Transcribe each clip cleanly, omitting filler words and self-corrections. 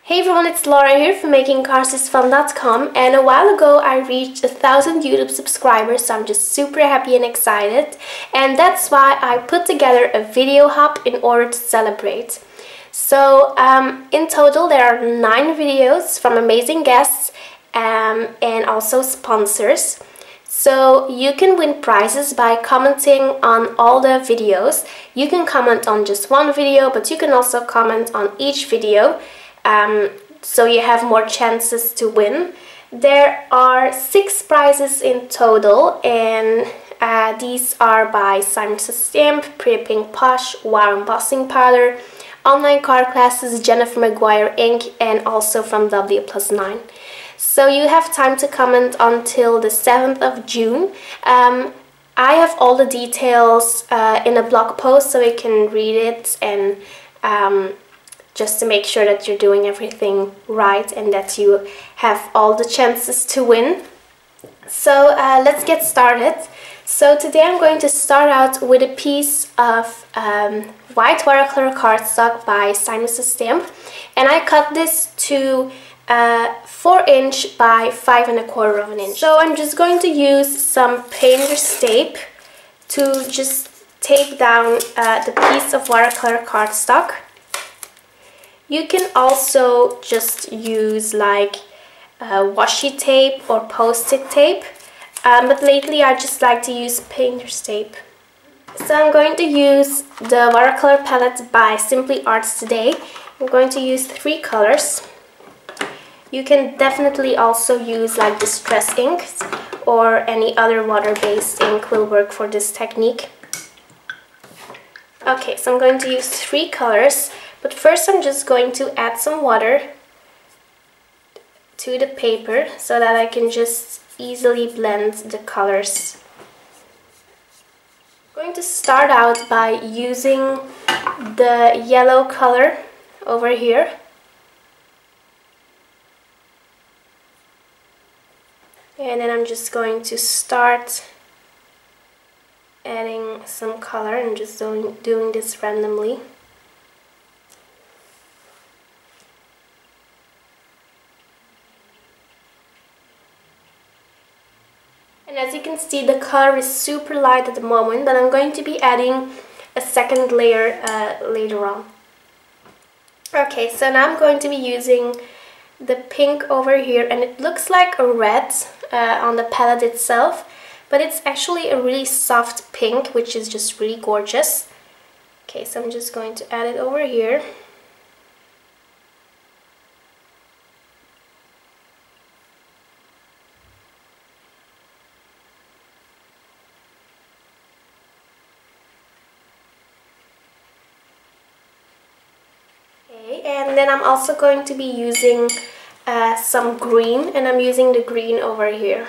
Hey everyone, it's Laura here from makingcarsisfun.com, and a while ago I reached 1,000 YouTube subscribers, so I'm just super happy and excited, and that's why I put together a video hub in order to celebrate. So in total there are 9 videos from amazing guests and also sponsors. So you can win prizes by commenting on all the videos. You can comment on just one video, but you can also comment on each video. So you have more chances to win. There are 6 prizes in total, and these are by Simon Says Stamp, Pretty Pink Posh, Wow Embossing Powder, Online Card Classes, Jennifer Maguire Ink, and also from W+9. So you have time to comment until the 7th of June. I have all the details in a blog post, so you can read it and just to make sure that you're doing everything right and that you have all the chances to win. So let's get started. So today I'm going to start out with a piece of white watercolor cardstock by Simon Says Stamp, and I cut this to 4 inch by 5 1/4 inch. So I'm just going to use some painter's tape to just tape down the piece of watercolor cardstock. You can also just use like washi tape or post-it tape, but lately I just like to use painter's tape. So I'm going to use the watercolor palette by Simply Arts today. I'm going to use 3 colors. You can definitely also use like distress inks, or any other water-based ink will work for this technique. Okay, so I'm going to use 3 colors. But first I'm just going to add some water to the paper so that I can just easily blend the colors. I'm going to start out by using the yellow color over here. And then I'm just going to start adding some color and just doing this randomly. And as you can see, the color is super light at the moment, but I'm going to be adding a second layer later on. Okay, so now I'm going to be using the pink over here, and it looks like a red on the palette itself, but it's actually a really soft pink, which is just really gorgeous. Okay, so I'm just going to add it over here. And then I'm also going to be using some green, and I'm using the green over here.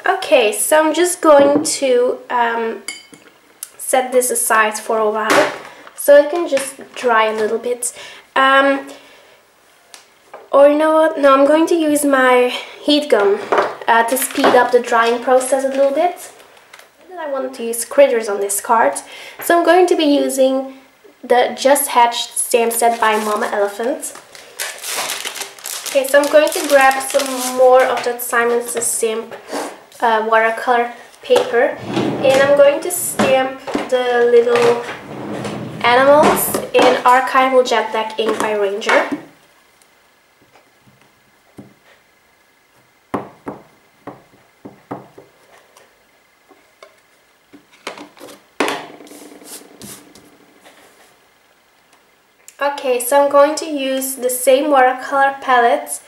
Okay, so I'm just going to set this aside for a while so it can just dry a little bit. Or you know what? No, I'm going to use my heat gun to speed up the drying process a little bit. And I wanted to use critters on this card, so I'm going to be using the Just Hatched stamp set by Mama Elephant. Okay, so I'm going to grab some more of that Simon Says Stamp watercolor paper, and I'm going to stamp the little animals in Archival Jet Black ink by Ranger. Okay, so I'm going to use the same watercolor palette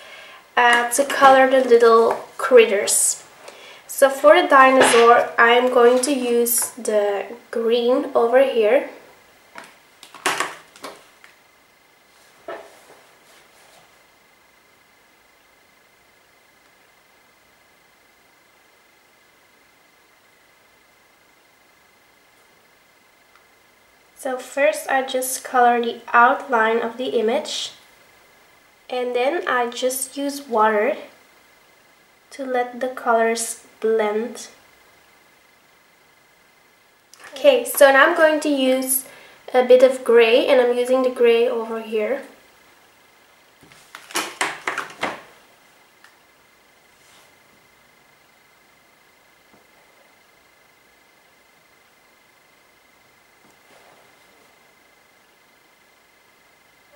to color the little critters. So for the dinosaur, I'm going to use the green over here. So first I just color the outline of the image, and then I just use water to let the colors blend. Okay, so now I'm going to use a bit of gray, and I'm using the gray over here.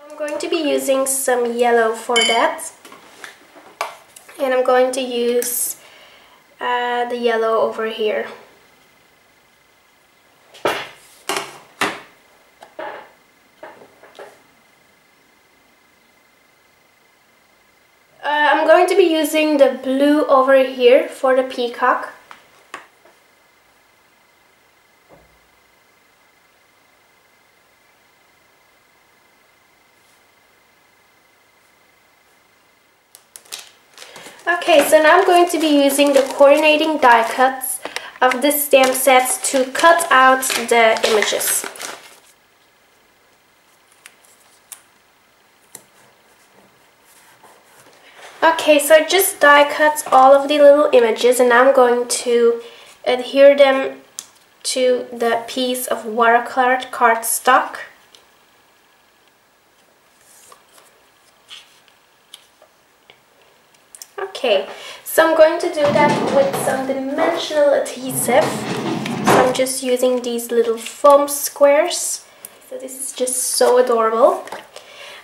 I'm going to be using some yellow for that, and I'm going to use the yellow over here. I'm going to be using the blue over here for the peacock. Okay, so now I'm going to be using the coordinating die cuts of the stamp sets to cut out the images. Okay, so I just die cut all of the little images, and I'm going to adhere them to the piece of watercolored cardstock. Okay, so I'm going to do that with some dimensional adhesive. So I'm just using these little foam squares. So this is just so adorable.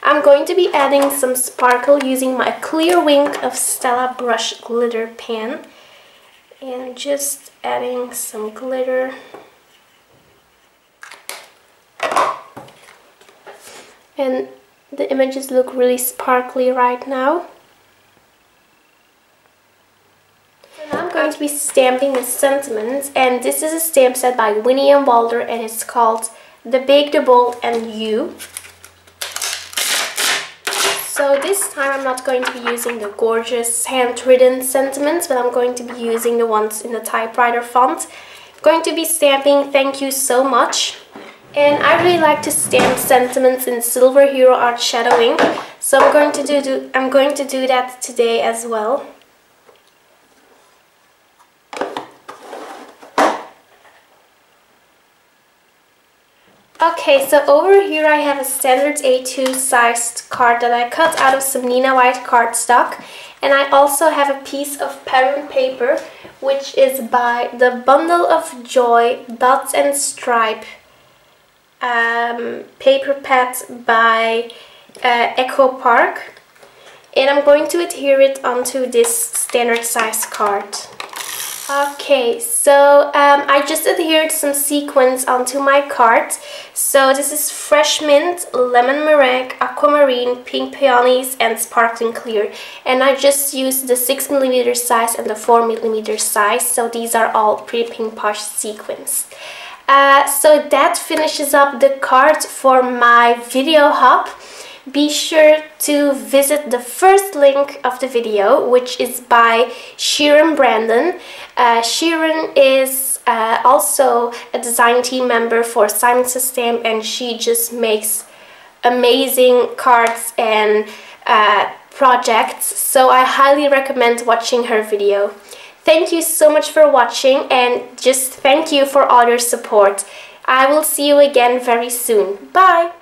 I'm going to be adding some sparkle using my clear wing of Stella brush glitter pen, and just adding some glitter. And the images look really sparkly right now. So now I'm going to be stamping the sentiments, and this is a stamp set by Winnie and Walter, and it's called The Big, the Bold and You. So this time I'm not going to be using the gorgeous handwritten sentiments, but I'm going to be using the ones in the typewriter font. I'm going to be stamping "Thank you so much." And I really like to stamp sentiments in Silver Hero Art Shadowing, so I'm going to do that today as well. Okay, so over here I have a standard A2 sized card that I cut out of some Nina White cardstock, and I also have a piece of pattern paper, which is by the Bundle of Joy Dots and Stripe paper pad by Echo Park, and I'm going to adhere it onto this standard size card. Okay, so I just adhered some sequins onto my card. So this is fresh mint, lemon meringue, aquamarine, pink peonies, and sparkling clear. And I just used the 6mm size and the 4mm size. So these are all pretty pink posh sequins. So that finishes up the card for my video hop. Be sure to visit the first link of the video, which is by Sharon Brandon. Sharon is also a design team member for Simon Says Stamp, and she just makes amazing cards and projects, so I highly recommend watching her video. Thank you so much for watching, and just thank you for all your support. I will see you again very soon. Bye!